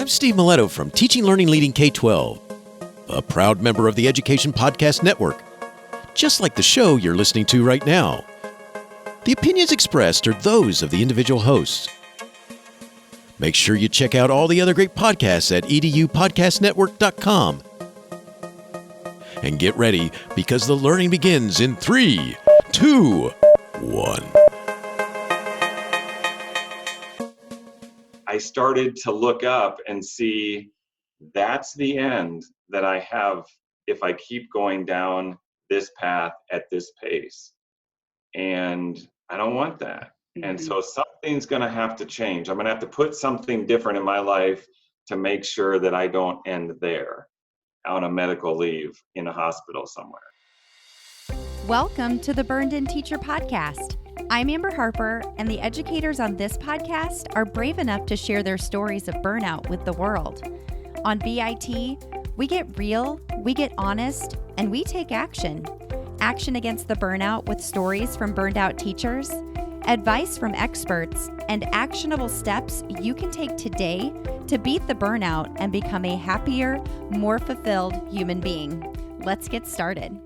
I'm Steve Miletto from Teaching, Learning, Leading K-12, a proud member of the Education Podcast Network, just like the show you're listening to right now. The opinions expressed are those of the individual hosts. Make sure you check out all the other great podcasts at edupodcastnetwork.com. And get ready, because the learning begins in 3, 2, 1. I started to look up and see that's the end that I have if I keep going down this path at this pace. And I don't want that. And so something's going to have to change. I'm going to have to put something different in my life to make sure that I don't end there on a medical leave in a hospital somewhere. Welcome to the Burned In Teacher Podcast. I'm Amber Harper, and the educators on this podcast are brave enough to share their stories of burnout with the world. On BIT, we get real, we get honest, and we take action. Action against the burnout with stories from burned out teachers, advice from experts, and actionable steps you can take today to beat the burnout and become a happier, more fulfilled human being. Let's get started.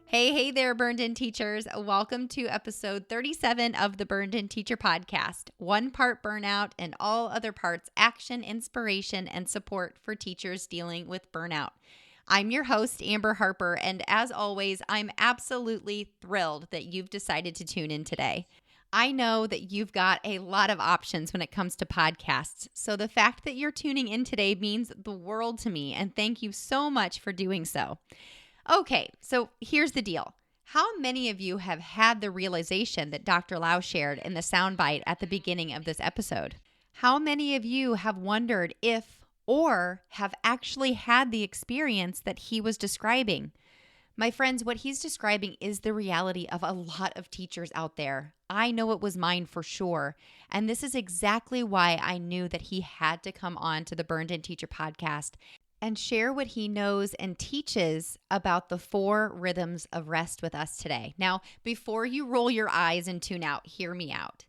Hey there, Burned In Teachers. Welcome to episode 37 of the Burned In Teacher Podcast. One part burnout and all other parts action, inspiration, and support for teachers dealing with burnout. I'm your host, Amber Harper, and as always, I'm absolutely thrilled that you've decided to tune in today. I know that you've got a lot of options when it comes to podcasts, so the fact that you're tuning in today means the world to me, and thank you so much for doing so. Okay, so here's the deal. How many of you have had the realization that Dr. Lowe shared in the soundbite at the beginning of this episode? How many of you have wondered if or have actually had the experience that he was describing? My friends, what he's describing is the reality of a lot of teachers out there. I know it was mine for sure. And this is exactly why I knew that he had to come on to the Burned In Teacher podcast and share what he knows and teaches about the 4 rhythms of rest with us today. Now, before you roll your eyes and tune out, hear me out.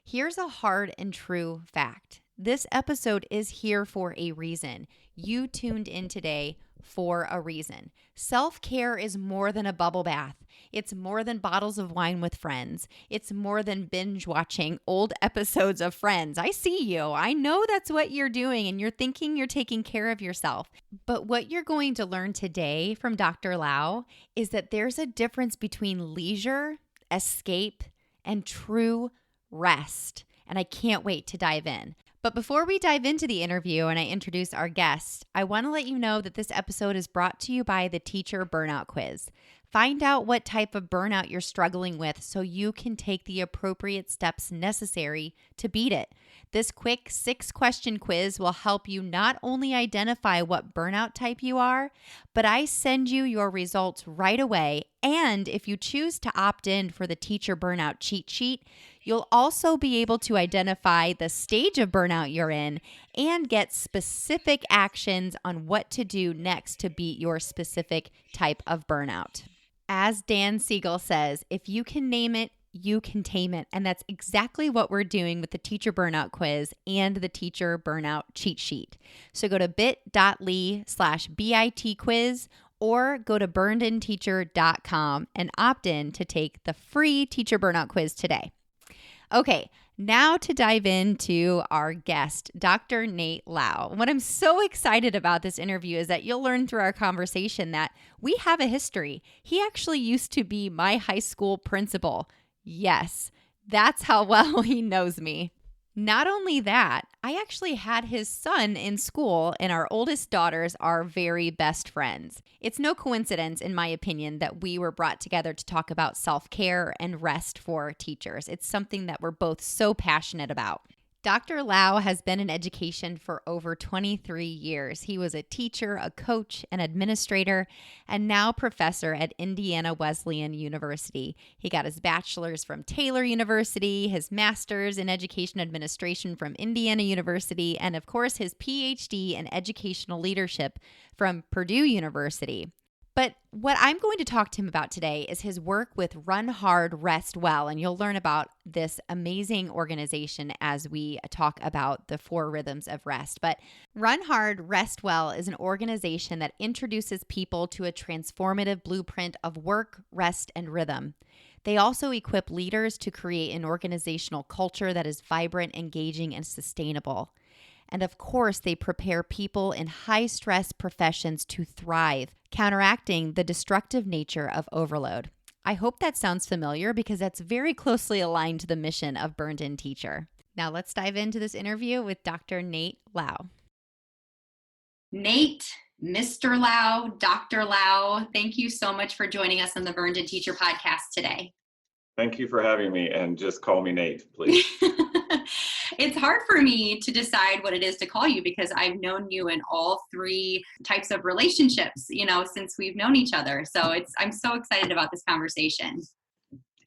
Here's a hard and true fact. This episode is here for a reason. You tuned in today for a reason. Self-care is more than a bubble bath. It's more than bottles of wine with friends. It's more than binge watching old episodes of Friends. I see you. I know that's what you're doing, and you're thinking you're taking care of yourself. But what you're going to learn today from Dr. Lowe is that there's a difference between leisure, escape, and true rest. And I can't wait to dive in. But before we dive into the interview and I introduce our guest, I want to let you know that this episode is brought to you by the Teacher Burnout Quiz. Find out what type of burnout you're struggling with so you can take the appropriate steps necessary to beat it. This quick 6-question quiz will help you not only identify what burnout type you are, but I send you your results right away. And if you choose to opt in for the Teacher Burnout Cheat Sheet, you'll also be able to identify the stage of burnout you're in and get specific actions on what to do next to beat your specific type of burnout. As Dan Siegel says, if you can name it, you can tame it. And that's exactly what we're doing with the Teacher Burnout Quiz and the Teacher Burnout Cheat Sheet. So go to bit.ly/BIT quiz or go to burnedinteacher.com and opt in to take the free Teacher Burnout Quiz today. Okay, now to dive into our guest, Dr. Nate Lowe. What I'm so excited about this interview is that you'll learn through our conversation that we have a history. He actually used to be my high school principal. Yes, that's how well he knows me. Not only that, I actually had his son in school, and our oldest daughters are very best friends. It's no coincidence, in my opinion, that we were brought together to talk about self-care and rest for teachers. It's something that we're both so passionate about. Dr. Lowe has been in education for over 23 years. He was a teacher, a coach, an administrator, and now professor at Indiana Wesleyan University. He got his bachelor's from Taylor University, his master's in education administration from Indiana University, and of course his PhD in educational leadership from Purdue University. But what I'm going to talk to him about today is his work with Run Hard, Rest Well. And you'll learn about this amazing organization as we talk about the 4 rhythms of rest. But Run Hard, Rest Well is an organization that introduces people to a transformative blueprint of work, rest, and rhythm. They also equip leaders to create an organizational culture that is vibrant, engaging, and sustainable. And of course, they prepare people in high-stress professions to thrive, counteracting the destructive nature of overload. I hope that sounds familiar because that's very closely aligned to the mission of Burned In Teacher. Now let's dive into this interview with Dr. Nate Lowe. Nate, Mr. Lowe, Dr. Lowe, thank you so much for joining us on the Burned In Teacher podcast today. Thank you for having me, and just call me Nate, please. It's hard for me to decide what it is to call you because I've known you in all 3 types of relationships, since we've known each other. So I'm so excited about this conversation.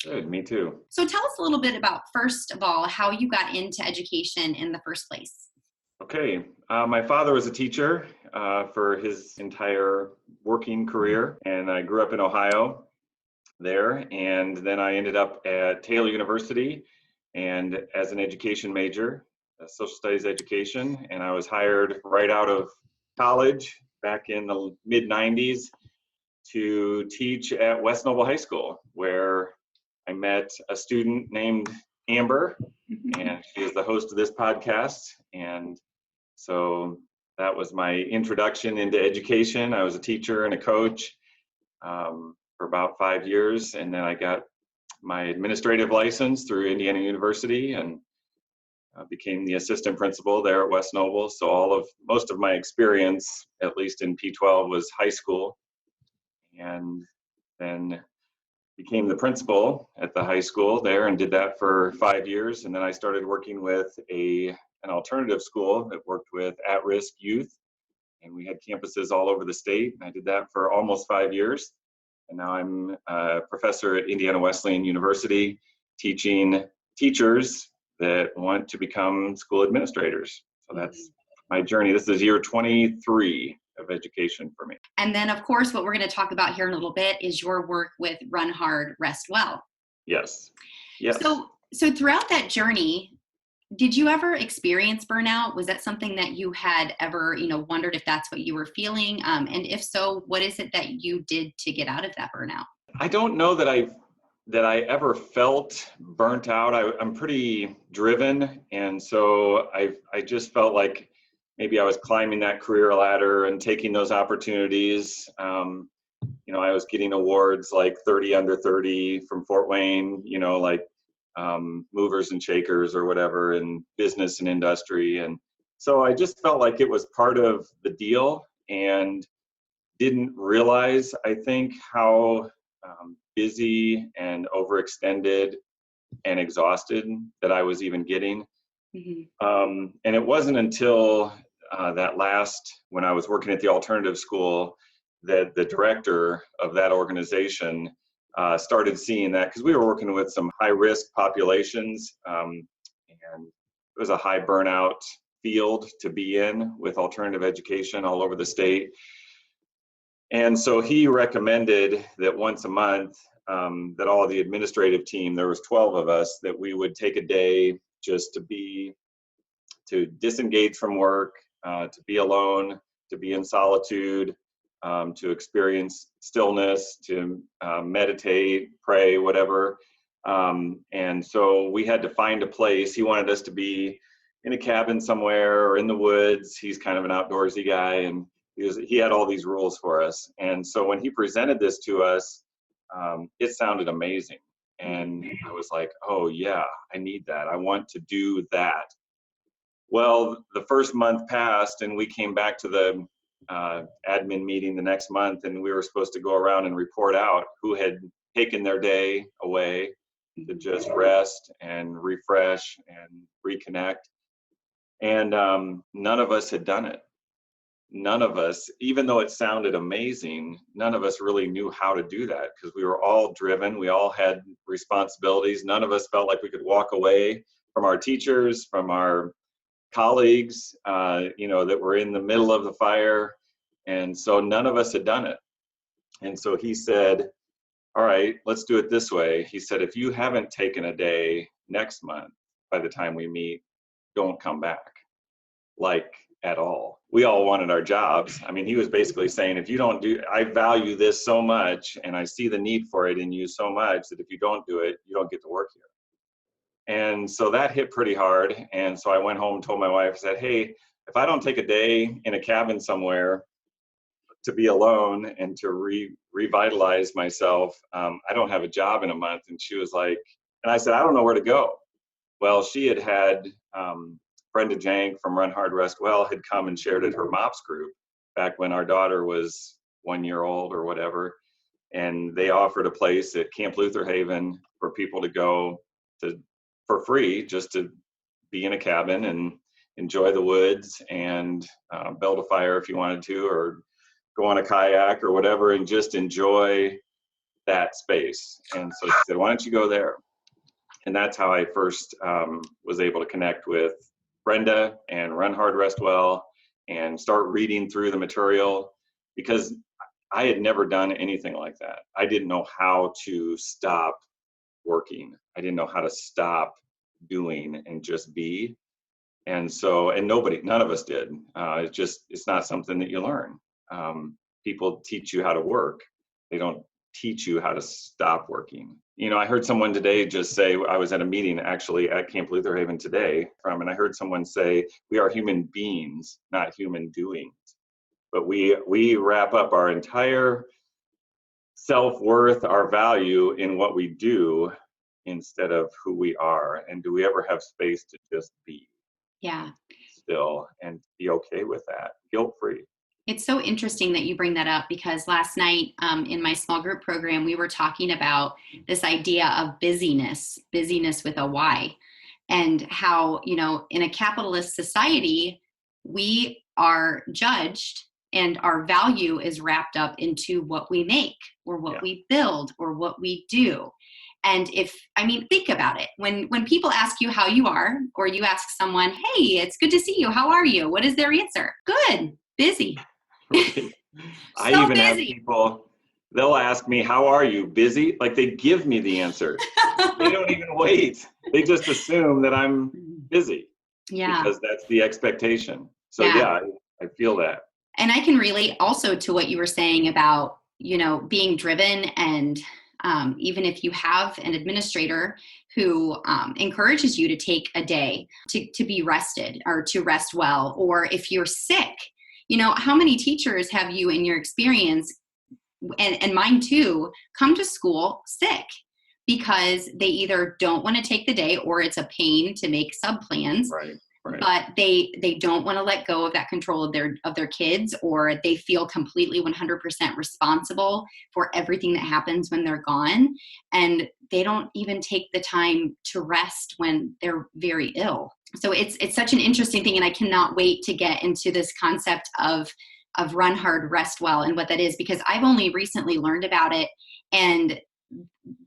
Good, me too. So tell us a little bit about, first of all, how you got into education in the first place. Okay, my father was a teacher for his entire working career, and I grew up in Ohio there, and then I ended up at Taylor University and as an education major, social studies education, and I was hired right out of college back in the mid-90s to teach at West Noble High School, where I met a student named Amber, and she is the host of this podcast, and so that was my introduction into education. I was a teacher and a coach for about 5 years, and then I got my administrative license through Indiana University and became the assistant principal there at West Noble. So most of my experience, at least in P12, was high school, and then became the principal at the high school there and did that for 5 years. And then I started working with an alternative school that worked with at-risk youth, and we had campuses all over the state. I did that for almost 5 years. And now I'm a professor at Indiana Wesleyan University teaching teachers that want to become school administrators. So that's my journey. This is year 23 of education for me. And then, of course, what we're going to talk about here in a little bit is your work with Run Hard, Rest Well. Yes. So throughout that journey, did you ever experience burnout? Was that something that you had ever, wondered if that's what you were feeling? And if so, what is it that you did to get out of that burnout? I don't know that I ever felt burnt out. I'm pretty driven, and so I just felt like maybe I was climbing that career ladder and taking those opportunities. I was getting awards like 30 under 30 from Fort Wayne, like movers and shakers or whatever in business and industry. And so I just felt like it was part of the deal and didn't realize, I think, how busy and overextended and exhausted that I was even getting. Mm-hmm. And it wasn't until when I was working at the alternative school that the director of that organization started seeing that, because we were working with some high-risk populations, and it was a high burnout field to be in with alternative education all over the state. And so he recommended that once a month, that all of the administrative team, there was 12 of us, that we would take a day just to disengage from work, to be alone, to be in solitude, to experience stillness, to meditate, pray, whatever. And so we had to find a place. He wanted us to be in a cabin somewhere or in the woods. He's kind of an outdoorsy guy, and he had all these rules for us. And so when he presented this to us, it sounded amazing. And I was like, oh yeah, I need that. I want to do that. Well, the first month passed, and we came back to the admin meeting the next month, and we were supposed to go around and report out who had taken their day away to just rest and refresh and reconnect. And none of us had done it. None of us, even though it sounded amazing, none of us really knew how to do that, because we were all driven. We all had responsibilities. None of us felt like we could walk away from our teachers, from our colleagues, that were in the middle of the fire. And so none of us had done it. And so he said, all right, let's do it this way. He said, if you haven't taken a day next month, by the time we meet, don't come back, like at all. We all wanted our jobs. I mean, he was basically saying, if you don't do, I value this so much and I see the need for it in you so much that if you don't do it, you don't get to work here. And so that hit pretty hard. And so I went home and told my wife, I said, hey, if I don't take a day in a cabin somewhere to be alone and to revitalize myself, I don't have a job in a month. And she was like, and I said, I don't know where to go. Well, she had Brenda Jank from Run Hard, Rest Well had come and shared at her MOPS group back when our daughter was 1 year old or whatever. And they offered a place at Camp Luther Haven for people to go to for free, just to be in a cabin and enjoy the woods and build a fire if you wanted to, or go on a kayak or whatever, and just enjoy that space. And so she said, why don't you go there? And that's how I first was able to connect with Brenda and Run Hard, Rest Well, and start reading through the material, because I had never done anything like that. I didn't know how to stop working. I didn't know how to stop doing and just be. And so, and none of us did. It's not something that you learn. People teach you how to work. They don't teach you how to stop working. You know, I heard someone today just say, I was at a meeting actually at Camp Luther Haven today, and I heard someone say, we are human beings, not human doings. But we wrap up our entire self-worth, our value in what we do instead of who we are. And do we ever have space to just be? Yeah. Still, and be okay with that, guilt-free. It's so interesting that you bring that up, because last night in my small group program, we were talking about this idea of busyness with a Y, and how, you know, in a capitalist society, we are judged and our value is wrapped up into what we make or what we build or what we do. And think about it. When people ask you how you are, or you ask someone, hey, it's good to see you, how are you? What is their answer? Good, busy. Right. I even have people, they'll ask me, how are you? Busy? Like they give me the answer. They don't even wait. They just assume that I'm busy. Yeah. Because that's the expectation. So I feel that. And I can relate also to what you were saying about, you know, being driven, and even if you have an administrator who encourages you to take a day to be rested or to rest well, or if you're sick, you know, how many teachers have you in your experience, and mine too, come to school sick because they either don't want to take the day, or it's a pain to make sub plans. Right. But they don't want to let go of that control of their kids, or they feel completely 100% responsible for everything that happens when they're gone. And they don't even take the time to rest when they're very ill. So it's such an interesting thing. And I cannot wait to get into this concept of Run Hard, Rest Well, and what that is, because I've only recently learned about it. And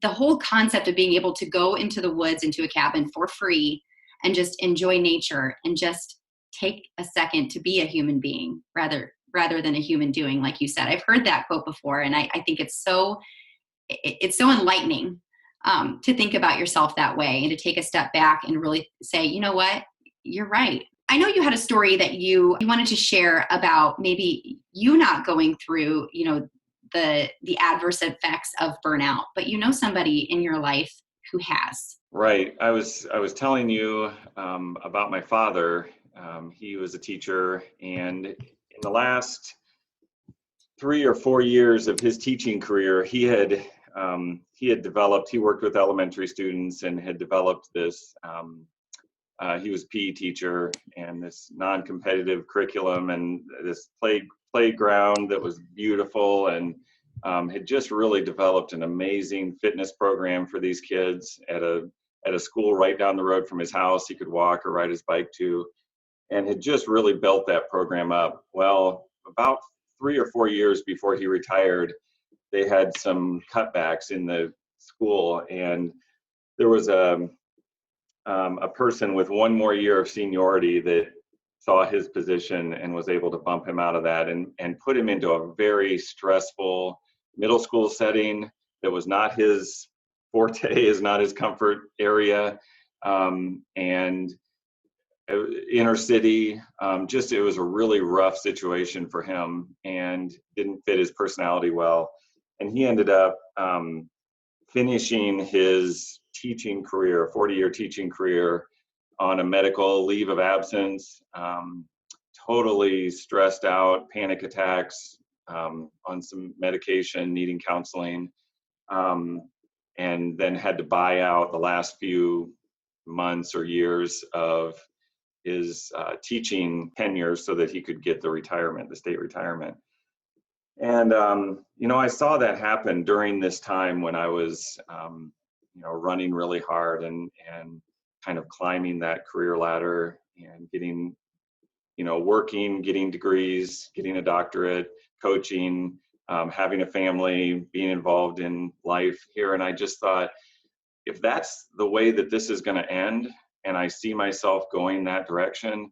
the whole concept of being able to go into the woods, into a cabin for free, and just enjoy nature and just take a second to be a human being rather than a human doing, like you said. I've heard that quote before, and I think it's so enlightening to think about yourself that way, and to take a step back and really say, you know what, you're right. I know you had a story that you wanted to share about maybe you not going through, you know, the adverse effects of burnout, but you know somebody in your life who has. Right. I was telling you about my father. He was a teacher, and in the last 3 or 4 years of his teaching career, he worked with elementary students and had developed this, he was a PE teacher, and this non-competitive curriculum and this playground that was beautiful, and had just really developed an amazing fitness program for these kids at a school right down the road from his house. He could walk or ride his bike to, and had just really built that program up. Well, about 3 or 4 years before he retired, they had some cutbacks in the school, and there was a person with 1 more year of seniority that saw his position and was able to bump him out of that and put him into a very stressful middle school setting that was not his forte, is not his comfort area, and inner city. Just it was a really rough situation for him and didn't fit his personality well. And he ended up finishing his teaching career, a 40-year teaching career, on a medical leave of absence, totally stressed out, panic attacks, on some medication, needing counseling, and then had to buy out the last few months or years of his teaching tenure so that he could get the retirement, the state retirement. And, I saw that happen during this time when I was, running really hard and kind of climbing that career ladder and getting, working, getting degrees, getting a doctorate, coaching, having a family, being involved in life here. And I just thought, if that's the way that this is going to end, and I see myself going that direction,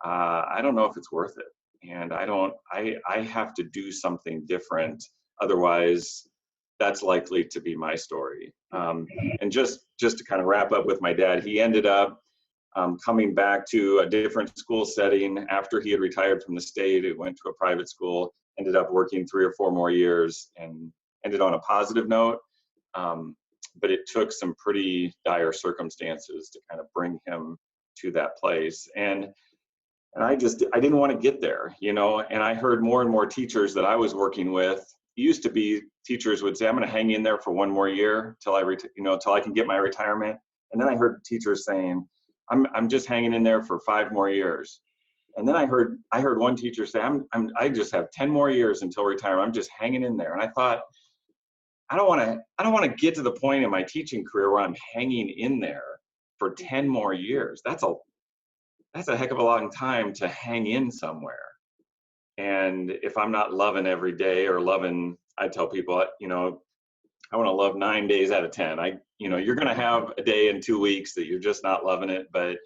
I don't know if it's worth it. And I have to do something different. Otherwise, that's likely to be my story. And just to kind of wrap up with my dad, he ended up coming back to a different school setting after he had retired from the state. He went to a private school, ended up working 3 or 4 more years, and ended on a positive note. But it took some pretty dire circumstances to kind of bring him to that place. And I didn't want to get there, and I heard more and more teachers that I was working with. Used to be teachers would say, I'm going to hang in there for 1 more year till I can get my retirement. And then I heard teachers saying, I'm just hanging in there for 5 more years. And then I heard one teacher say, I just have 10 more years until retirement. I'm just hanging in there. And I thought, I don't want to get to the point in my teaching career where I'm hanging in there for 10 more years. That's a heck of a long time to hang in somewhere. And if I'm not loving every day or I tell people, I want to love 9 days out of 10. You're going to have a day in 2 weeks that you're just not loving it. But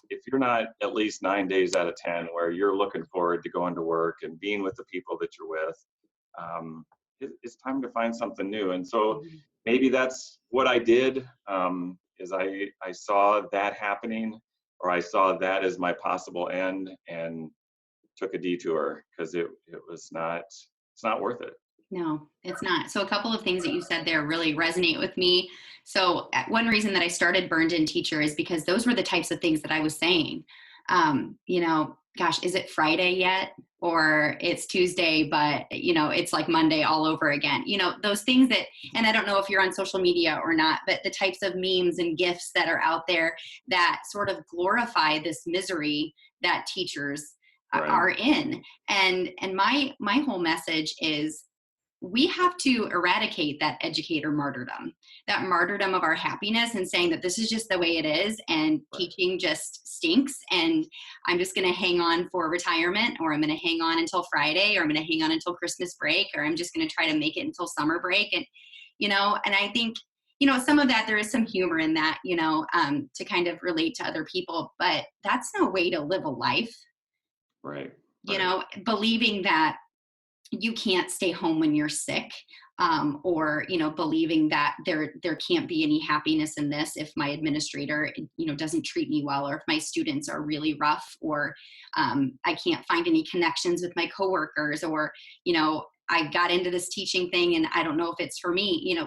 if you're not at least 9 days out of 10 where you're looking forward to going to work and being with the people that you're with, it's time to find something new. And so maybe that's what I did, is I saw that happening, or I saw that as my possible end, and took a detour because it's not worth it. No, it's not. So a couple of things that you said there really resonate with me. So one reason that I started Burned In Teacher is because those were the types of things that I was saying. Gosh, is it Friday yet? Or it's Tuesday, but it's like Monday all over again. Those things that, and I don't know if you're on social media or not, but the types of memes and GIFs that are out there that sort of glorify this misery that teachers are in. And my whole message is, we have to eradicate that educator martyrdom, that martyrdom of our happiness, and saying that this is just the way it is, and teaching just stinks, and I'm just going to hang on for retirement, or I'm going to hang on until Friday, or I'm going to hang on until Christmas break, or I'm just going to try to make it until summer break. And, and I think, some of that, there is some humor in that, to kind of relate to other people, but that's no way to live a life. Right. Believing that you can't stay home when you're sick, or, believing that there can't be any happiness in this if my administrator, doesn't treat me well, or if my students are really rough, or I can't find any connections with my coworkers, or, I got into this teaching thing and I don't know if it's for me,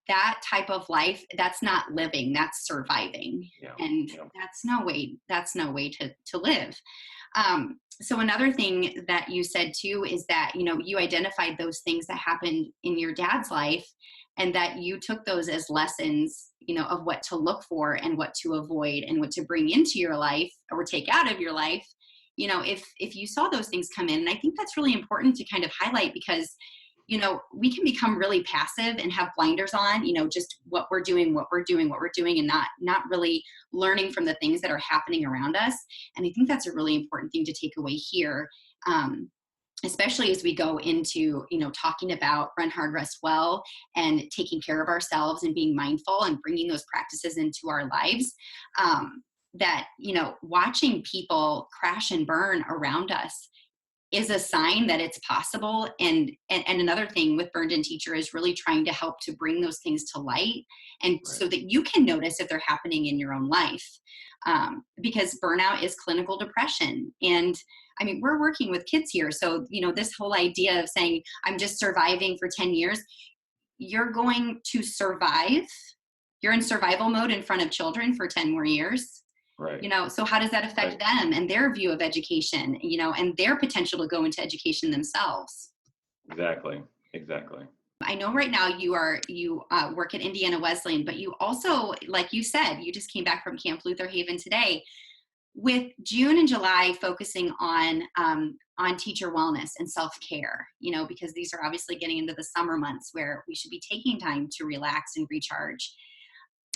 that type of life, that's not living, that's surviving. That's no way to live. So another thing that you said too is that, you identified those things that happened in your dad's life, and that you took those as lessons, of what to look for and what to avoid and what to bring into your life or take out of your life, if you saw those things come in. And I think that's really important to kind of highlight, because we can become really passive and have blinders on, just what we're doing, and not really learning from the things that are happening around us. And I think that's a really important thing to take away here, especially as we go into, talking about run hard, rest well, and taking care of ourselves and being mindful and bringing those practices into our lives. That, watching people crash and burn around us, is a sign that it's possible. And another thing with Burned In Teacher is really trying to help to bring those things to light, and Right. so that you can notice if they're happening in your own life. Because burnout is clinical depression. And I mean, we're working with kids here. So, this whole idea of saying, I'm just surviving for 10 years, you're going to survive. You're in survival mode in front of children for 10 more years. Right. So how does that affect them and their view of education, and their potential to go into education themselves? Exactly. I know right now you work at Indiana Wesleyan, but you also, like you said, you just came back from Camp Luther Haven today, with June and July focusing on teacher wellness and self-care, because these are obviously getting into the summer months where we should be taking time to relax and recharge.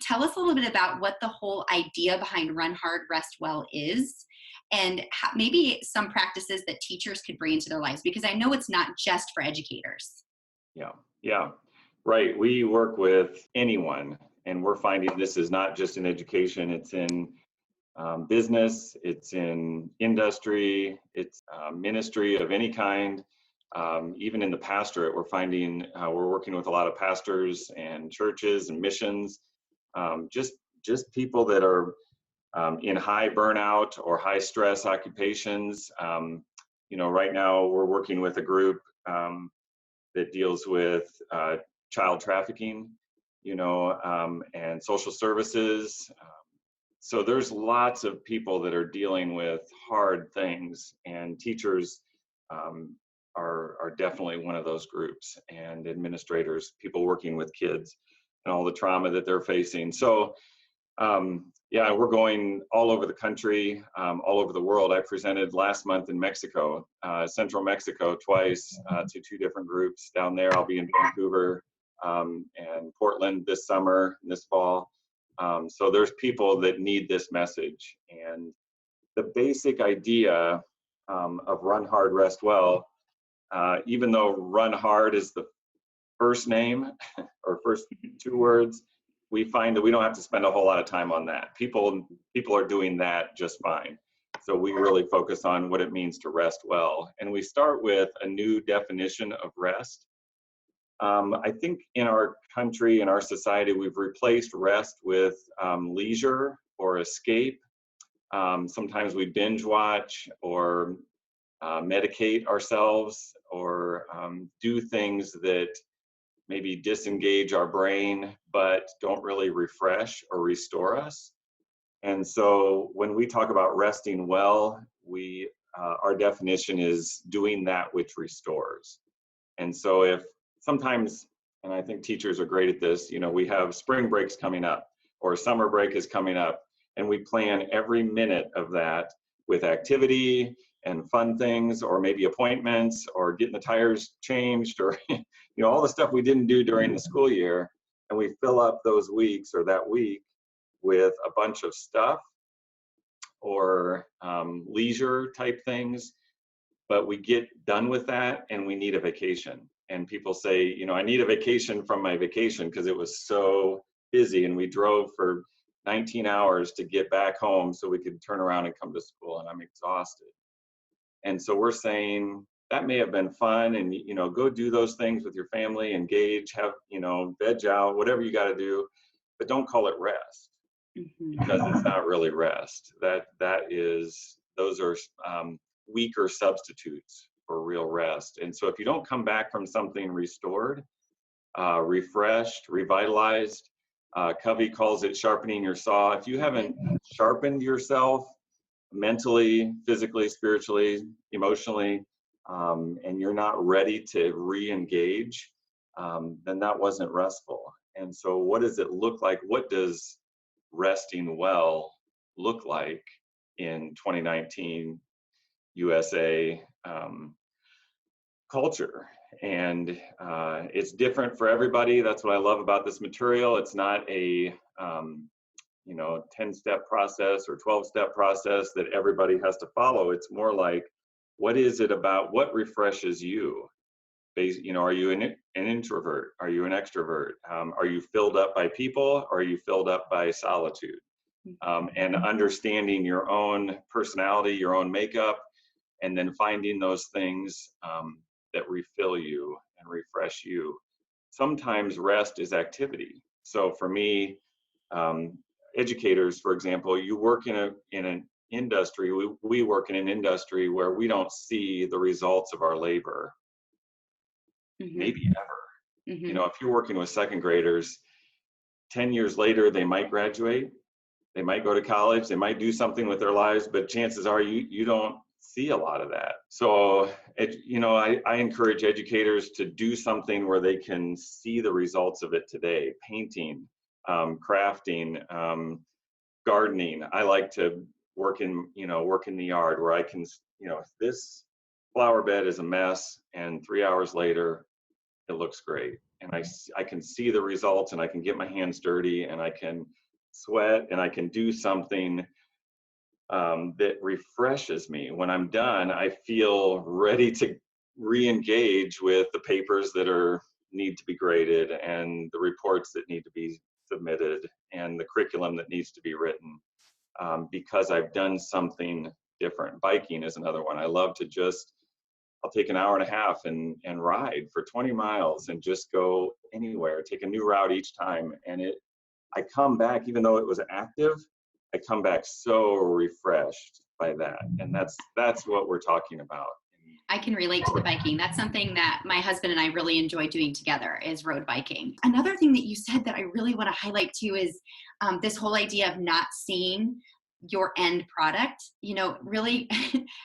Tell us a little bit about what the whole idea behind Run Hard, Rest Well is, and maybe some practices that teachers could bring into their lives, because I know it's not just for educators. Yeah. Right. We work with anyone, and we're finding this is not just in education, it's in business, it's in industry, it's ministry of any kind. Even in the pastorate, we're finding we're working with a lot of pastors and churches and missions, just people that are in high burnout or high stress occupations. Right now we're working with a group that deals with child trafficking, and social services. So there's lots of people that are dealing with hard things, and teachers are definitely one of those groups, and administrators, people working with kids and all the trauma that they're facing. So we're going all over the country, all over the world. I presented last month in Mexico, central Mexico, twice to 2 different groups down there. I'll be in Vancouver and Portland this summer, this fall. So there's people that need this message. And the basic idea of Run Hard, Rest Well, even though Run Hard is the first name or first 2 words, we find that we don't have to spend a whole lot of time on that. People are doing that just fine. So we really focus on what it means to rest well. And we start with a new definition of rest. I think in our country, in our society, we've replaced rest with leisure or escape. Sometimes we binge watch or medicate ourselves, or do things that maybe disengage our brain but don't really refresh or restore us. And so when we talk about resting well, our definition is doing that which restores. And so if sometimes, and I think teachers are great at this, we have spring breaks coming up or summer break is coming up, and we plan every minute of that with activity and fun things, or maybe appointments, or getting the tires changed, or all the stuff we didn't do during the school year. And we fill up those weeks or that week with a bunch of stuff or leisure type things. But we get done with that and we need a vacation. And people say, I need a vacation from my vacation because it was so busy, and we drove for 19 hours to get back home so we could turn around and come to school, and I'm exhausted. And so we're saying that may have been fun, and go do those things with your family, engage, have veg out, whatever you got to do, but don't call it rest, because it's not really rest. Those are weaker substitutes for real rest. And so if you don't come back from something restored, refreshed, revitalized, Covey calls it sharpening your saw. If you haven't sharpened yourself mentally, physically, spiritually, emotionally, and you're not ready to re-engage, then that wasn't restful. And so what does it look like? What does resting well look like in 2019 USA culture? And it's different for everybody. That's what I love about this material. It's not a 10-step process or 12-step process that everybody has to follow. It's more like, what is it about what refreshes you? Are you an introvert? Are you an extrovert? Are you filled up by people? Or are you filled up by solitude? And understanding your own personality, your own makeup, and then finding those things that refill you and refresh you. Sometimes rest is activity. So for me, educators, for example, you work in an industry, we work in an industry where we don't see the results of our labor, maybe ever. You know, if you're working with second graders, 10 years later, they might graduate, they might go to college, they might do something with their lives, but chances are you don't see a lot of that. So, I encourage educators to do something where they can see the results of it today. Painting, crafting, gardening. I like to work in the yard where I can, if this flower bed is a mess and 3 hours later, it looks great. And I can see the results, and I can get my hands dirty, and I can sweat, and I can do something that refreshes me. When I'm done, I feel ready to re-engage with the papers that need to be graded, and the reports that need to be submitted, and the curriculum that needs to be written, because I've done something different. Biking is another one. I love to I'll take an hour and a half and ride for 20 miles and just go anywhere, take a new route each time. And I come back, even though it was active, I come back so refreshed by that. And that's what we're talking about. I can relate to the biking. That's something that my husband and I really enjoy doing together, is road biking. Another thing that you said that I really want to highlight too is this whole idea of not seeing your end product, really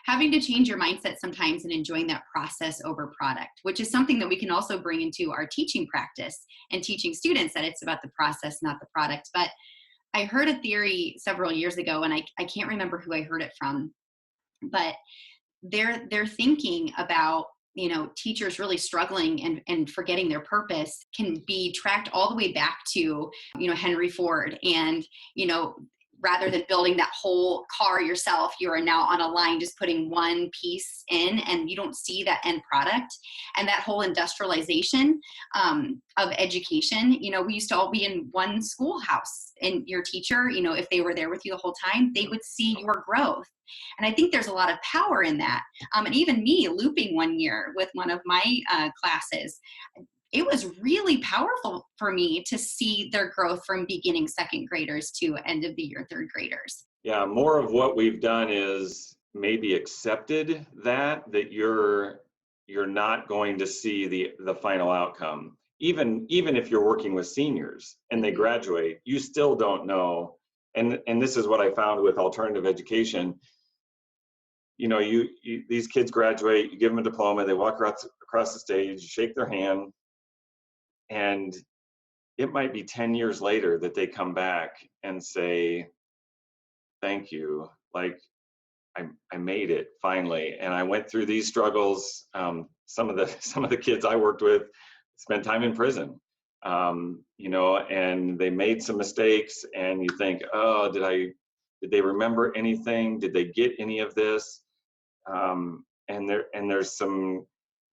having to change your mindset sometimes and enjoying that process over product, which is something that we can also bring into our teaching practice and teaching students, that it's about the process, not the product. But I heard a theory several years ago, and I can't remember who I heard it from, but they're thinking about, teachers really struggling and forgetting their purpose can be tracked all the way back to, Henry Ford. And, rather than building that whole car yourself, you are now on a line just putting one piece in, and you don't see that end product. And that whole industrialization of education, we used to all be in one schoolhouse, and your teacher, if they were there with you the whole time, they would see your growth. And I think there's a lot of power in that. And even me looping one year with one of my classes, it was really powerful for me to see their growth from beginning second graders to end of the year third graders. Yeah, more of what we've done is maybe accepted that you're not going to see the final outcome. Even if you're working with seniors and they graduate, you still don't know. And this is what I found with alternative education. These kids graduate, you give them a diploma, they walk across the stage, you shake their hand, and it might be 10 years later that they come back and say, thank you. Like, I made it finally. And I went through these struggles. Some of the kids I worked with spent time in prison, and they made some mistakes, and you think, oh, did they remember anything? Did they get any of this? And there's some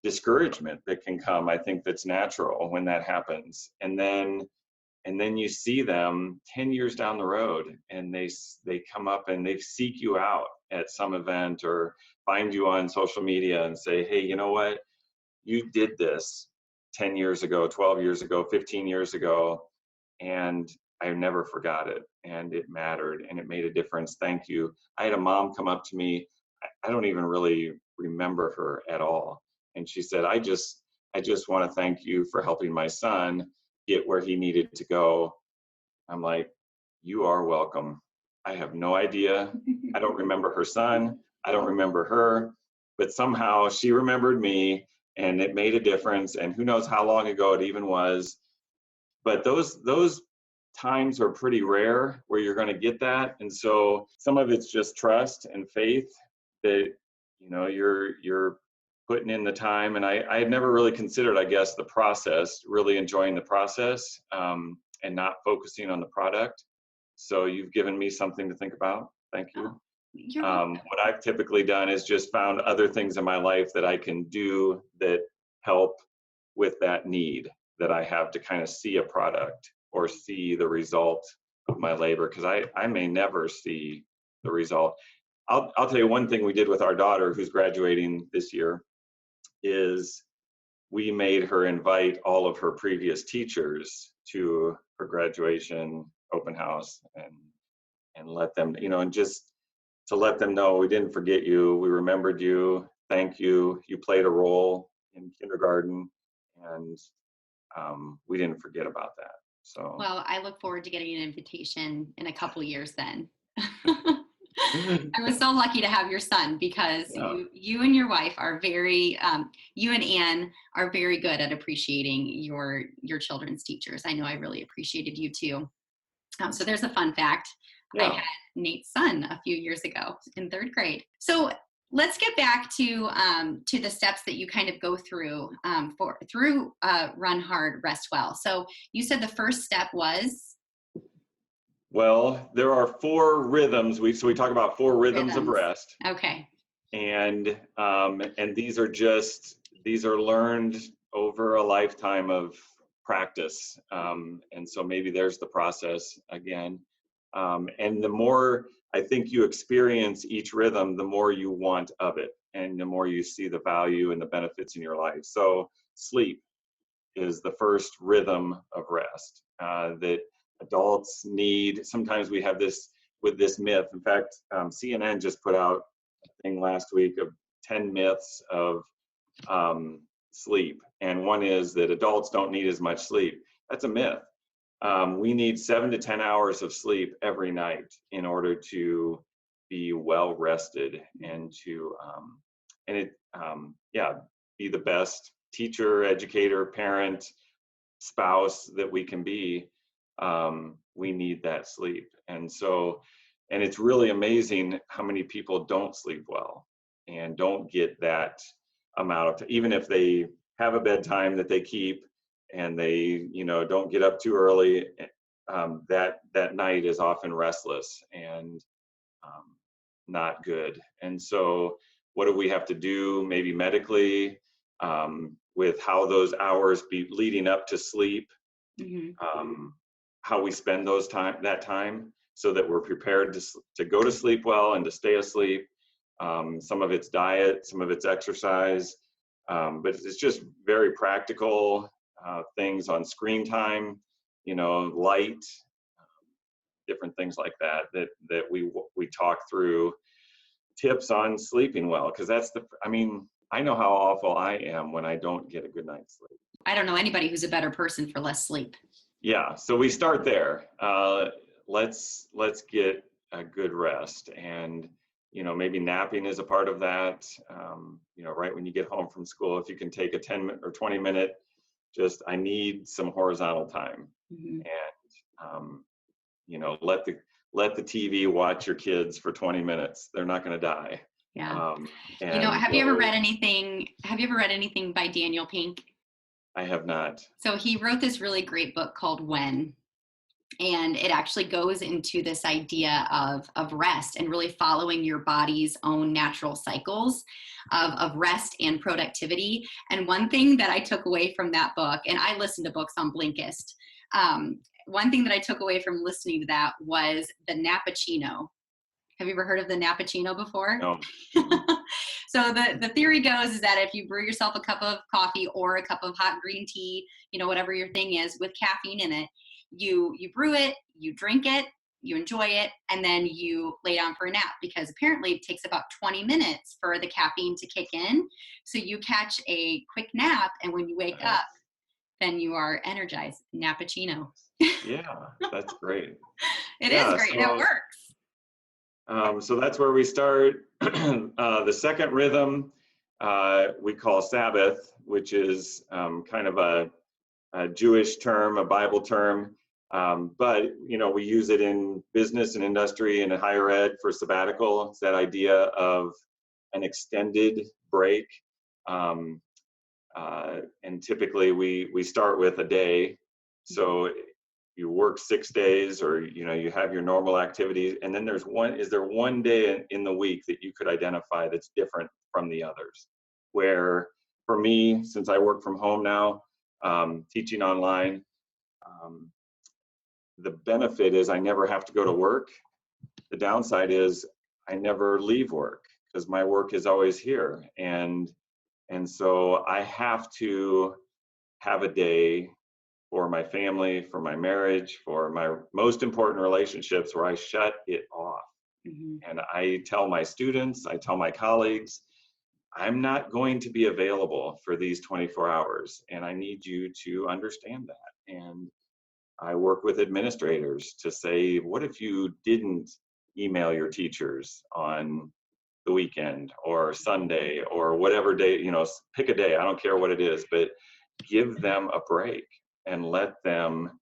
discouragement that can come. I think that's natural when that happens. And then you see them 10 years down the road, and they come up and they seek you out at some event or find you on social media and say, hey, you know what? You did this 10 years ago, 12 years ago, 15 years ago, and I never forgot it, and it mattered, and it made a difference. Thank you. I had a mom come up to me. I don't even really remember her at all. And she said, I just want to thank you for helping my son get where he needed to go. I'm like, you are welcome. I have no idea. I don't remember her son. I don't remember her, but somehow she remembered me, and it made a difference. And who knows how long ago it even was. But those times are pretty rare where you're going to get that. And so some of it's just trust and faith that, you're putting in the time. And I had never really considered, I guess, the process, really enjoying the process, and not focusing on the product. So you've given me something to think about. Thank you. What I've typically done is just found other things in my life that I can do that help with that need that I have to kind of see a product or see the result of my labor, because I may never see the result. I'll tell you one thing we did with our daughter who's graduating this year is we made her invite all of her previous teachers to her graduation open house and let them, and just to let them know we didn't forget you, we remembered you, thank you, you played a role in kindergarten, and we didn't forget about that. So Well, I look forward to getting an invitation in a couple years then. I was so lucky to have your son because yeah. you and your wife are very, you and Anne are very good at appreciating your children's teachers. I know I really appreciated you too. So there's a fun fact. I Yeah. had Nate's son a few years ago in 3rd grade. So let's get back to the steps that you kind of go through through Run Hard, Rest Well. So you said the first step was? Well, there are 4 rhythms. We talk about 4 rhythms of rest. Okay. And these are learned over a lifetime of practice. And so maybe there's the process again. And the more I think you experience each rhythm, the more you want of it, and the more you see the value and the benefits in your life. So sleep is the first rhythm of rest that adults need. Sometimes we have this with this myth. In fact, CNN just put out a thing last week of 10 myths of sleep. And one is that adults don't need as much sleep. That's a myth. We need 7 to 10 hours of sleep every night in order to be well rested and to be the best teacher, educator, parent, spouse that we can be. We need that sleep. And it's really amazing how many people don't sleep well and don't get that amount of, even if they have a bedtime that they keep and they, don't get up too early, that night is often restless and not good. And so what do we have to do, maybe medically, with how those hours be leading up to sleep, how we spend that time so that we're prepared to go to sleep well and to stay asleep. Some of it's diet, some of it's exercise, but it's just very practical things on screen time, light, different things like that we talk through, tips on sleeping well, because I know how awful I am when I don't get a good night's sleep. I don't know anybody who's a better person for less sleep. Yeah, so we start there. Let's get a good rest, and maybe napping is a part of that. Right when you get home from school, if you can take a 10 or 20 minute, I need some horizontal time, and let the TV watch your kids for 20 minutes. They're not going to die. Yeah. Have you ever read anything by Daniel Pink? I have not. So he wrote this really great book called When, and it actually goes into this idea of rest and really following your body's own natural cycles of rest and productivity. And one thing that I took away from that book, and I listen to books on Blinkist, one thing that I took away from listening to that was the Nappuccino. Have you ever heard of the Nappuccino before? No. So the theory goes is that if you brew yourself a cup of coffee or a cup of hot green tea, whatever your thing is with caffeine in it, you brew it, you drink it, you enjoy it, and then you lay down for a nap, because apparently it takes about 20 minutes for the caffeine to kick in. So you catch a quick nap, and when you wake up, then you are energized. Nappuccino. Yeah, that's great. It is great, and it works. So that's where we start. The second rhythm we call Sabbath, which is kind of a Jewish term, a Bible term, but we use it in business and industry and in higher ed for sabbatical. It's that idea of an extended break, and typically we start with a day. So you work 6 days, or you have your normal activities, and then is there one day in the week that you could identify that's different from the others? Where for me, since I work from home now, teaching online, the benefit is I never have to go to work. The downside is I never leave work because my work is always here. And so I have to have a day for my family, for my marriage, for my most important relationships where I shut it off. Mhm. And I tell my students, I tell my colleagues, I'm not going to be available for these 24 hours. And I need you to understand that. And I work with administrators to say, what if you didn't email your teachers on the weekend or Sunday or whatever day, pick a day, I don't care what it is, but give them a break and let them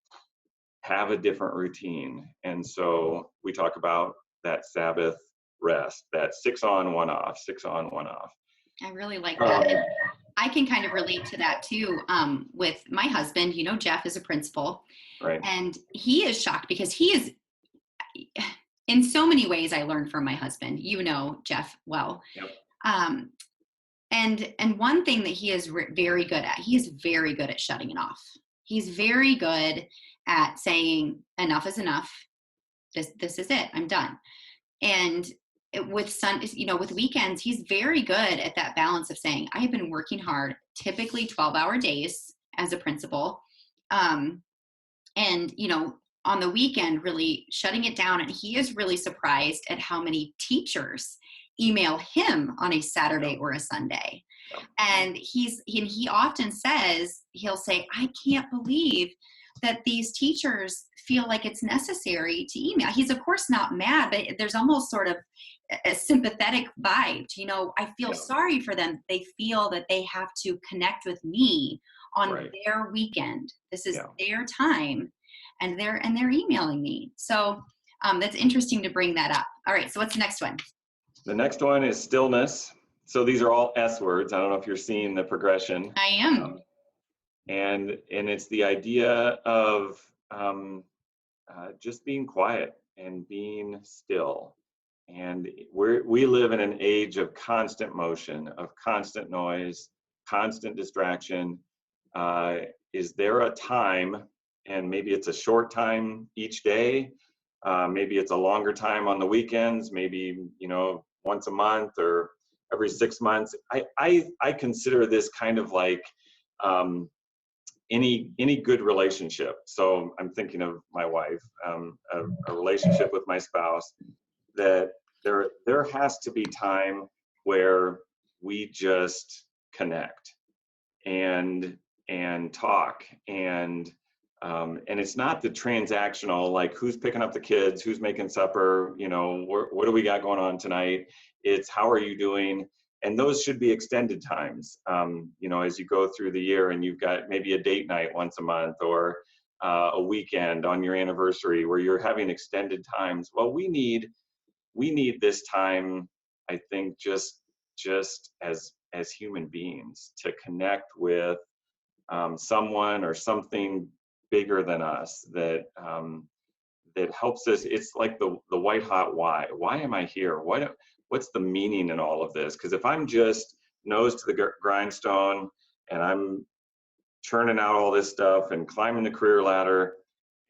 have a different routine. And so we talk about that Sabbath rest, that 6 on, 1 off, 6 on, 1 off. I really like Um, that. And I can kind of relate to that too. With my husband, Jeff is a principal, right. and he is shocked because he is, in so many ways, I learned from my husband, Jeff well. Yep. And one thing that he is very good at, he is very good at shutting it off. He's very good at saying, enough is enough. This is it. I'm done. And with weekends, he's very good at that balance of saying, I have been working hard, typically 12-hour days as a principal. And, on the weekend, really shutting it down. And he is really surprised at how many teachers email him on a Saturday or a Sunday. And he often says, he'll say, I can't believe that these teachers feel like it's necessary to email. He's of course not mad, but there's almost sort of a sympathetic vibe. I feel sorry for them. They feel that they have to connect with me on their weekend. This is their time, and they're emailing me. So that's interesting to bring that up. All right. So what's the next one? The next one is stillness. So these are all S words. I don't know if you're seeing the progression. I am. And it's the idea of just being quiet and being still. And we live in an age of constant motion, of constant noise, constant distraction. Is there a time, and maybe it's a short time each day, maybe it's a longer time on the weekends, maybe once a month or every 6 months. I consider this kind of like any good relationship. So I'm thinking of my wife, a relationship with my spouse, that there has to be time where we just connect and talk and it's not the transactional, like who's picking up the kids, who's making supper, what do we got going on tonight? It's how are you doing? And those should be extended times, as you go through the year and you've got maybe a date night once a month or a weekend on your anniversary where you're having extended times. Well, we need this time, I think, just as human beings to connect with someone or something bigger than us that helps us. It's like the white hot why. Why am I here? What's the meaning in all of this? Because if I'm just nose to the grindstone and I'm churning out all this stuff and climbing the career ladder,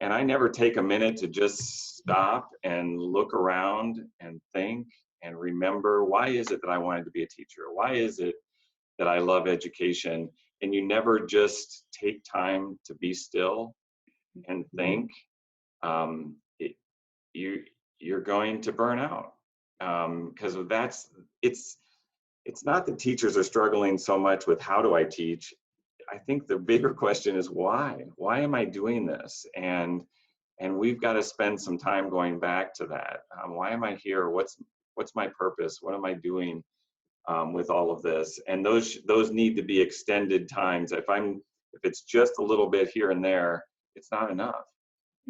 and I never take a minute to just stop and look around and think and remember, why is it that I wanted to be a teacher? Why is it that I love education? And you never just take time to be still and think, you're going to burn out. Because it's not that teachers are struggling so much with how do I teach. I think the bigger question is why? Why am I doing this? And we've got to spend some time going back to that. Why am I here? What's my purpose? What am I doing with all of this? And those need to be extended times. If it's just a little bit here and there, it's not enough.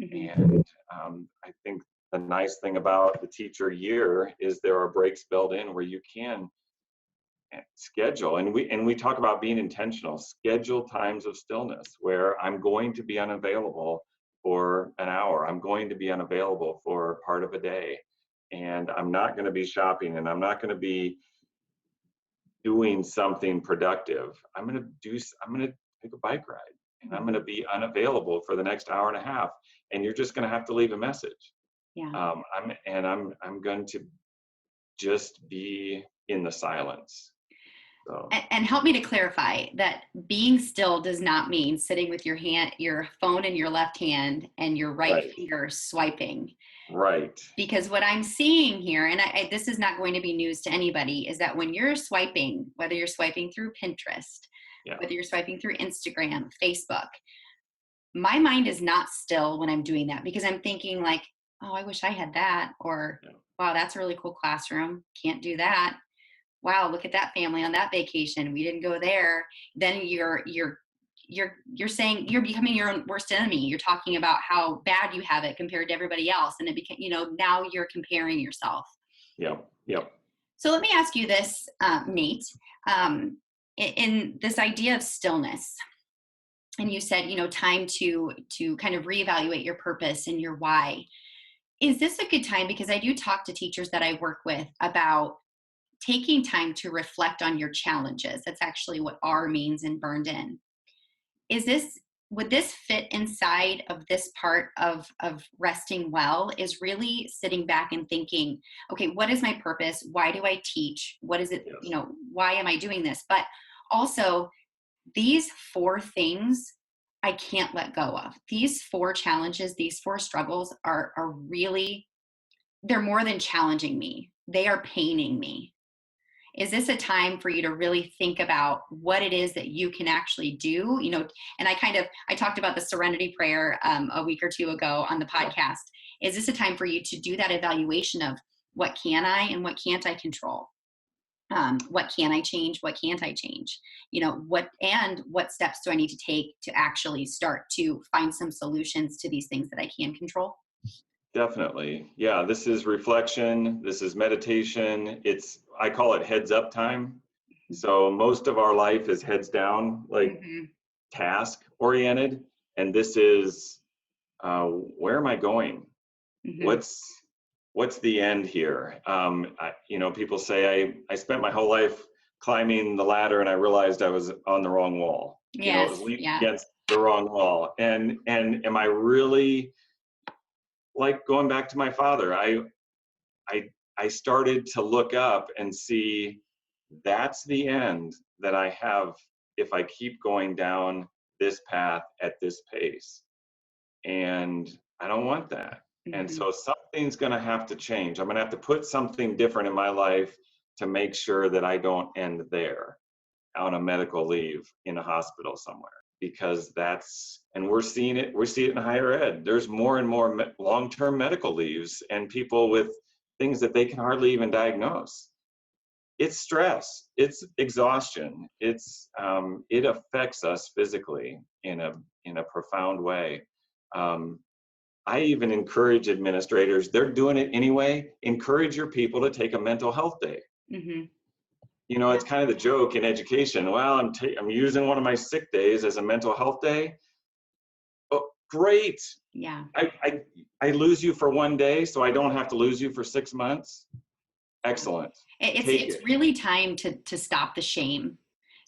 Mm-hmm. And I think the nice thing about the teacher year is there are breaks built in where you can schedule, and we talk about being intentional. Schedule times of stillness where I'm going to be unavailable for an hour. I'm going to be unavailable for part of a day, and I'm not going to be shopping, and I'm not going to be doing something productive. I'm going to take a bike ride, and I'm going to be unavailable for the next hour and a half, and you're just going to have to leave a message. Yeah. I'm going to just be in the silence. So. And help me to clarify that being still does not mean sitting with your phone in your left hand and your right finger swiping. Right. Because what I'm seeing here, and this is not going to be news to anybody, is that when you're swiping, whether you're swiping through Pinterest, whether you're swiping through Instagram, Facebook, my mind is not still when I'm doing that, because I'm thinking like, oh, I wish I had that. Or, wow, that's a really cool classroom. Can't do that. Wow, look at that family on that vacation. We didn't go there. Then you're saying you're becoming your own worst enemy. You're talking about how bad you have it compared to everybody else. And it became, now you're comparing yourself. Yep. So let me ask you this, Nate, in this idea of stillness, and you said, time to kind of reevaluate your purpose and your why. Is this a good time? Because I do talk to teachers that I work with about taking time to reflect on your challenges. That's actually what R means in Burned In. Would this fit inside of this part of resting well, is really sitting back and thinking, okay, what is my purpose? Why do I teach? What is it? Why am I doing this? But also these 4 things I can't let go of. These 4 challenges, these 4 struggles are really, they're more than challenging me. They are paining me. Is this a time for you to really think about what it is that you can actually do? And I talked about the serenity prayer a week or 2 ago on the podcast. Is this a time for you to do that evaluation of what can I and what can't I control? What can I change? What can't I change? What steps do I need to take to actually start to find some solutions to these things that I can control? Definitely. Yeah, this is reflection. This is meditation. I call it heads up time. So most of our life is heads down, like task oriented. And this is, where am I going? What's the end here? People say I spent my whole life climbing the ladder and I realized I was on the wrong wall. I was leaning against the wrong wall. And am I really, like going back to my father, I started to look up and see that's the end that I have if I keep going down this path at this pace. And I don't want that. And so something's going to have to change. I'm going to have to put something different in my life to make sure that I don't end there on a medical leave in a hospital somewhere. Because and we see it in higher ed. There's more and more long-term medical leaves and people with things that they can hardly even diagnose. It's stress, it's exhaustion, it affects us physically in a profound way. I even encourage administrators, they're doing it anyway, encourage your people to take a mental health day. It's kind of the joke in education. Well, I'm using one of my sick days as a mental health day. Oh, great. Yeah. I lose you for 1 day, so I don't have to lose you for 6 months. Excellent. It's really time to stop the shame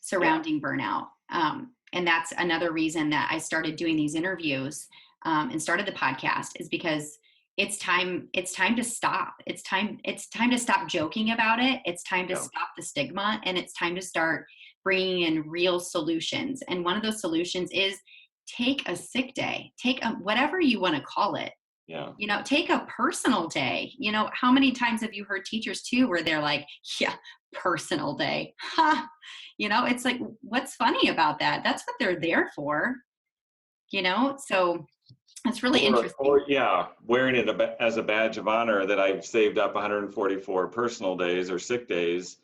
surrounding burnout. And that's another reason that I started doing these interviews and started the podcast, is because it's time to stop. It's time to stop joking about it. It's time to stop the stigma, and it's time to start bringing in real solutions. And one of those solutions is take a sick day, take whatever you want to call it. Yeah. Take a personal day. How many times have you heard teachers too, where they're like, yeah, personal day. It's like, what's funny about that? That's what they're there for, so it's really interesting. Or wearing it as a badge of honor that I've saved up 144 personal days or sick days.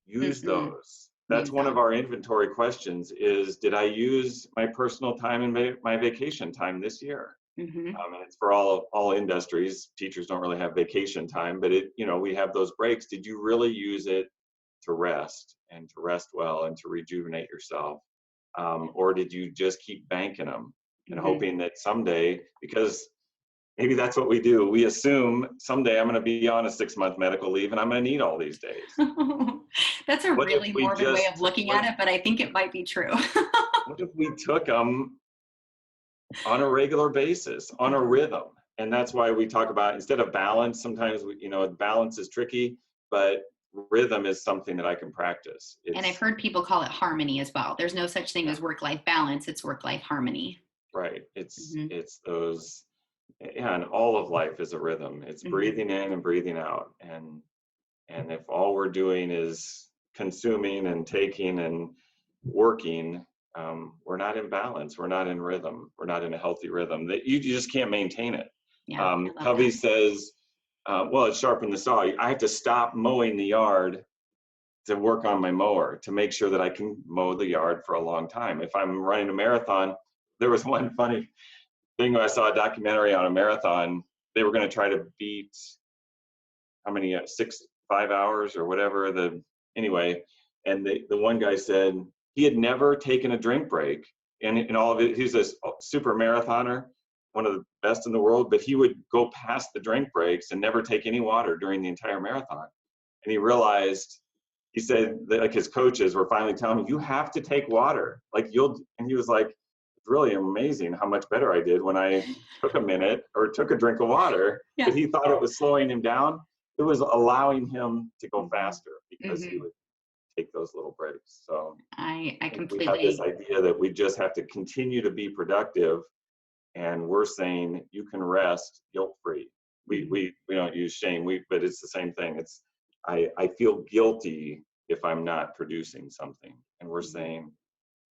Use those. That's one of our inventory questions is, did I use my personal time and my vacation time this year? And it's for all industries. Teachers don't really have vacation time, but we have those breaks. Did you really use it to rest and to rest well and to rejuvenate yourself? Or did you just keep banking them and hoping that someday, because maybe that's what we do. We assume someday I'm going to be on a 6-month medical leave and I'm going to need all these days. That's a really morbid way of looking at it, but I think it might be true. What if we took them on a regular basis, on a rhythm? And that's why we talk about, instead of balance, sometimes balance is tricky. but rhythm is something that I can practice. And I've heard people call it harmony as well. There's no such thing as work-life balance. It's work-life harmony. Right. It's those, and all of life is a rhythm. It's breathing in and breathing out. And if all we're doing is consuming and taking and working, we're not in balance. We're not in rhythm. We're not in a healthy rhythm. That you just can't maintain it. Yeah, Covey says, well, it's sharpen the saw. I have to stop mowing the yard to work on my mower to make sure that I can mow the yard for a long time. If I'm running a marathon, there was one funny thing when I saw a documentary on a marathon. They were going to try to beat how many 5 hours or whatever anyway. And the one guy said he had never taken a drink break in all of it. He's a super marathoner, one of the best in the world, but he would go past the drink breaks and never take any water during the entire marathon. And he realized, he said that like his coaches were finally telling him, you have to take water. And he was like, it's really amazing how much better I did when I took a minute or took a drink of water. Yeah. But he thought it was slowing him down. It was allowing him to go faster because he would take those little breaks. So I completely, we have this idea that we just have to continue to be productive. And we're saying you can rest guilt-free. We don't use shame, but it's the same thing. I feel guilty if I'm not producing something. And we're saying,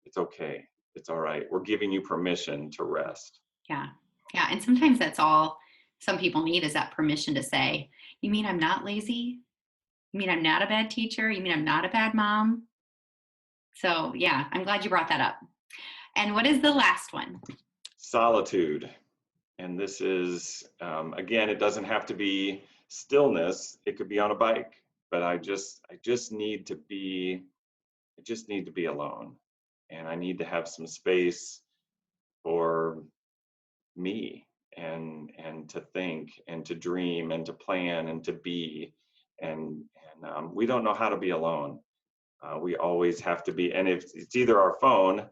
it's okay. It's all right. We're giving you permission to rest. Yeah. Yeah. And sometimes that's all some people need is that permission to say, you mean I'm not lazy? You mean I'm not a bad teacher? You mean I'm not a bad mom? So yeah, I'm glad you brought that up. And what is the last one? Solitude. And this is, again, it doesn't have to be stillness. It could be on a bike, but I just need to be alone. And I need to have some space for me and to think and to dream and to plan and to be. And we don't know how to be alone. We always have to be, and if it's either our phone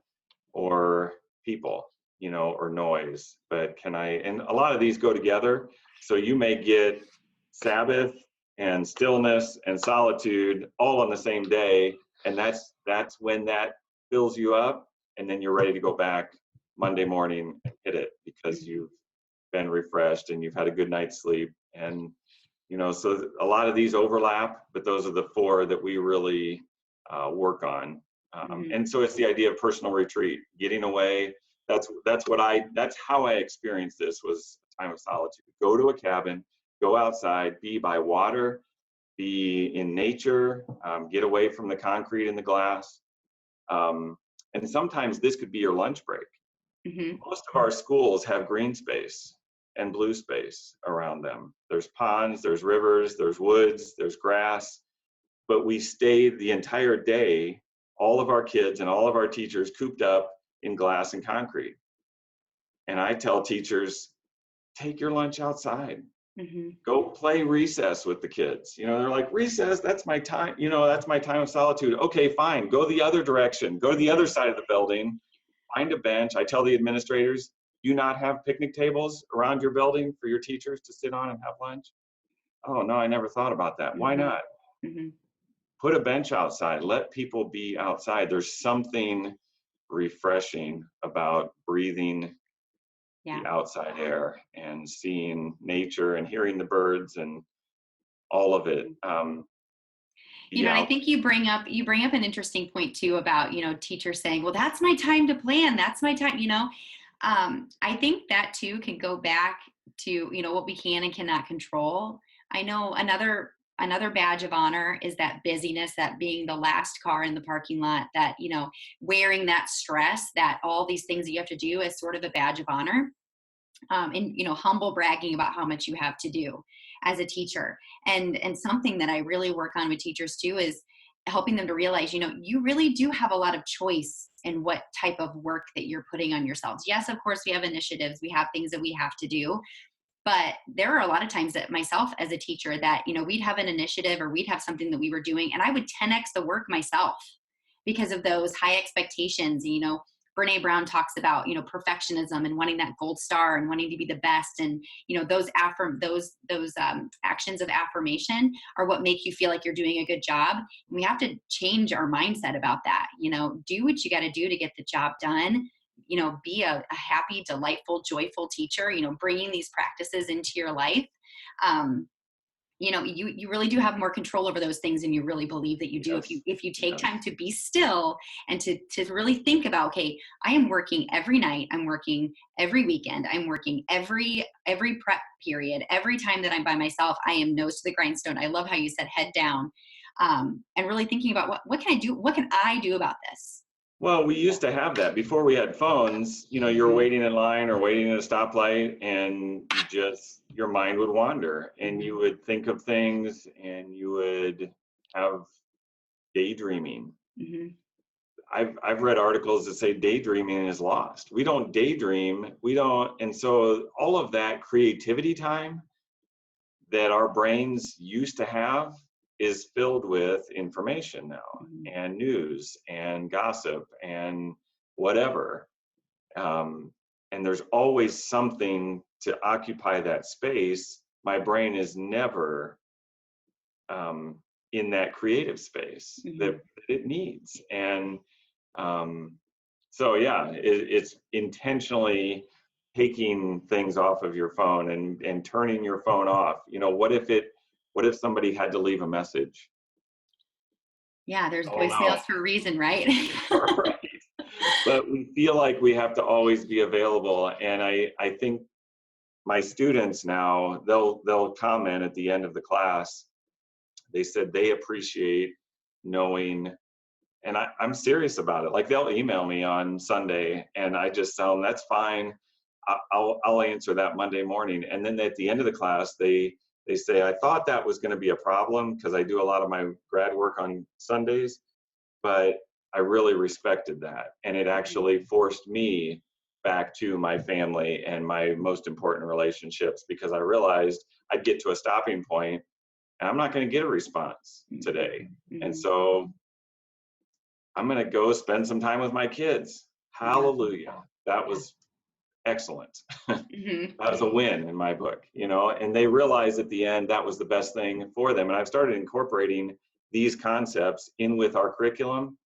or people, or noise, but and a lot of these go together. So you may get Sabbath and stillness and solitude all on the same day. And that's when that fills you up. And then you're ready to go back Monday morning and hit it because you've been refreshed and you've had a good night's sleep. And, so a lot of these overlap, but those are the 4 that we really work on. And so it's the idea of personal retreat, getting away. That's how I experienced this, was a time of solitude. Go to a cabin, go outside, be by water, be in nature, get away from the concrete and the glass. And sometimes this could be your lunch break. Most of our schools have green space and blue space around them. There's ponds, there's rivers, there's woods, there's grass. But we stay the entire day, all of our kids and all of our teachers cooped up in glass and concrete. And I tell teachers, take your lunch outside. Go play recess with the kids. They're like, recess, that's my time. That's my time of solitude. Okay, fine. Go the other direction. Go to the other side of the building. Find a bench. I tell the administrators, do you not have picnic tables around your building for your teachers to sit on and have lunch? Oh, no, I never thought about that. Why not? Put a bench outside. Let people be outside. There's something refreshing about breathing the outside air and seeing nature and hearing the birds and all of it. I think you bring up an interesting point too about, teachers saying, well, that's my time to plan. That's my time, I think that too can go back to, what we can and cannot control. I know another badge of honor is that busyness, that being the last car in the parking lot, that, wearing that stress, that all these things that you have to do is sort of a badge of honor. And, humble bragging about how much you have to do as a teacher. And something that I really work on with teachers too is helping them to realize, you really do have a lot of choice in what type of work that you're putting on yourselves. Yes, of course, we have initiatives, we have things that we have to do. But there are a lot of times that myself as a teacher that, we'd have an initiative or we'd have something that we were doing and I would 10x the work myself because of those high expectations, Brene Brown talks about, perfectionism and wanting that gold star and wanting to be the best. And, those actions of affirmation are what make you feel like you're doing a good job. And we have to change our mindset about that. Do what you got to do to get the job done. Be a happy, delightful, joyful teacher, bringing these practices into your life. You really do have more control over those things than you really believe that you do. Yes. If you take time to be still and to really think about, okay, I am working every night, I'm working every weekend, I'm working every prep period, every time that I'm by myself, I am nose to the grindstone. I love how you said head down, and really thinking about what can I do? What can I do about this? Well, we used to have that before we had phones. You're waiting in line or waiting at a stoplight, and your mind would wander, and you would think of things, and you would have daydreaming. Mm-hmm. I've read articles that say daydreaming is lost. We don't daydream. And so all of that creativity time that our brains used to have is filled with information now, and news and gossip and whatever. And there's always something to occupy that space. My brain is never in that creative space that it needs. And so, yeah, it's intentionally taking things off of your phone and turning your phone off. What if somebody had to leave a message? Yeah, there's voicemails for a reason, right? Right. But we feel like we have to always be available. And I think my students now, they'll comment at the end of the class. They said they appreciate knowing, and I'm serious about it. Like, they'll email me on Sunday and I just tell them, that's fine. I'll answer that Monday morning. And then at the end of the class, they say, I thought that was going to be a problem because I do a lot of my grad work on Sundays, but I really respected that. And it actually forced me back to my family and my most important relationships, because I realized I'd get to a stopping point and I'm not going to get a response today. And so I'm going to go spend some time with my kids. Hallelujah. That was excellent. That was a win in my book, and they realized at the end that was the best thing for them. And I've started incorporating these concepts in with our curriculum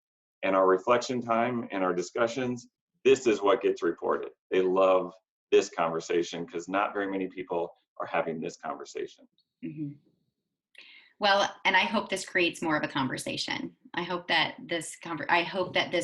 and our reflection time and our discussions. This is what gets reported. They love this conversation because not very many people are having this conversation. Well, and I hope this creates more of a conversation. I hope that this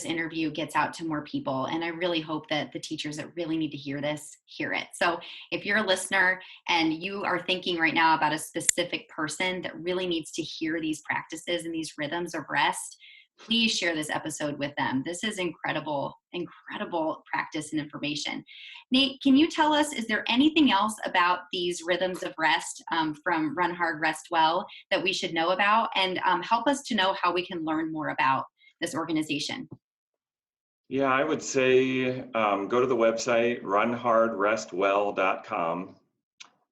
interview gets out to more people. And I really hope that the teachers that really need to hear this, hear it. So if you're a listener and you are thinking right now about a specific person that really needs to hear these practices and these rhythms of rest, please share this episode with them. This is incredible, incredible practice and information. Nate, can you tell us, is there anything else about these rhythms of rest from Run Hard, Rest Well that we should know about, and help us to know how we can learn more about this organization? Yeah, I would say go to the website, runhardrestwell.com.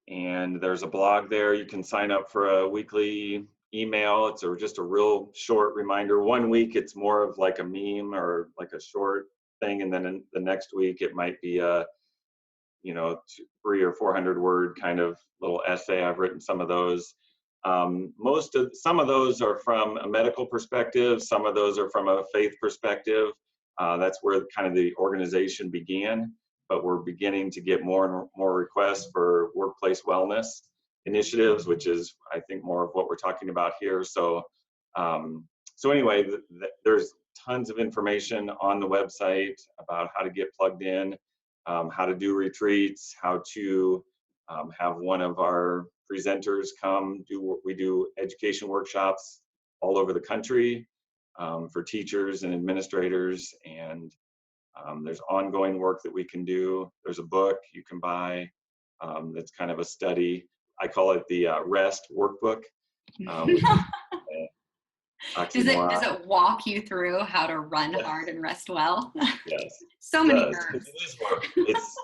And there's a blog there. You can sign up for a weekly email. It's just a real short reminder. 1 week, it's more of like a meme or like a short thing. And then in the next week, it might be a, 300 or 400 word kind of little essay. I've written some of those. Some of those are from a medical perspective. Some of those are from a faith perspective. That's where kind of the organization began. But we're beginning to get more and more requests for workplace wellness initiatives, which is, I think, more of what we're talking about here. So anyway, there's tons of information on the website about how to get plugged in, how to do retreats, how to have one of our presenters come we do education workshops all over the country for teachers and administrators. And there's ongoing work that we can do. There's a book you can buy that's kind of a study. I call it the REST workbook. Does it walk you through how to run hard and rest well? Yes. So many verbs. It is work. It's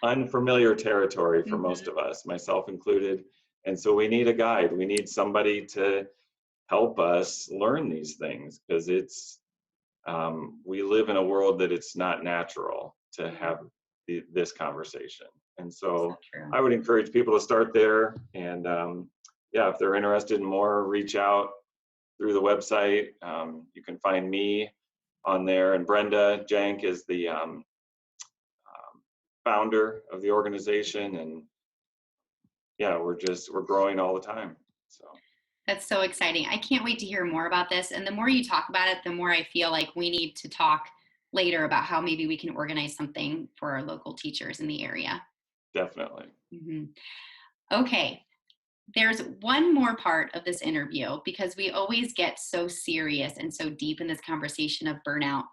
unfamiliar territory for most of us, myself included. And so we need a guide. We need somebody to help us learn these things, because it's we live in a world that it's not natural to have this conversation. And so true. I would encourage people to start there. And yeah, if they're interested in more, reach out through the website. You can find me on there. And Brenda Jank is the founder of the organization. And yeah, we're growing all the time. So That's so exciting. I can't wait to hear more about this. And the more you talk about it, the more I feel like we need to talk later about how maybe we can organize something for our local teachers in the area. definitely. Mm-hmm. Okay. There's one more part of this interview because we always get so serious and so deep in this conversation of burnout.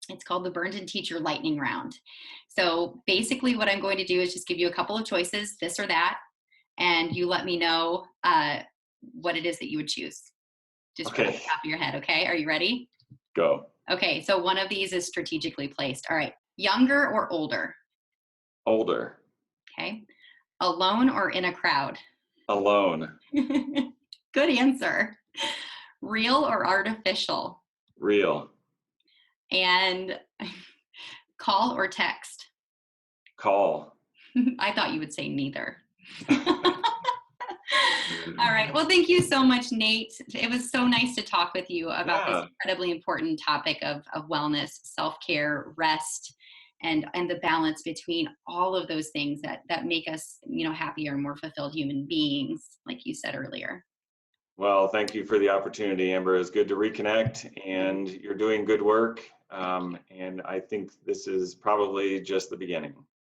It's called the Burned In Teacher Lightning Round. So basically what I'm going to do is just give you a couple of choices, this or that, and you let me know what it is that you would choose. Just Okay. from the top of your head, okay? Are you ready? Go. Okay, so one of these is strategically placed. All right, younger or older? Older. Okay. Alone or in a crowd? Alone. Good answer. Real or artificial? Real. And call or text? Call. I thought you would say neither. All right. Well, thank you so much, Nate. It was so nice to talk with you about this incredibly important topic of wellness, self-care, rest, and the balance between all of those things that make us, happier and more fulfilled human beings, like you said earlier. Well, thank you for the opportunity, Amber. It's good to reconnect, and you're doing good work. And I think this is probably just the beginning.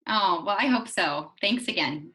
Oh, well, I hope so. Thanks again.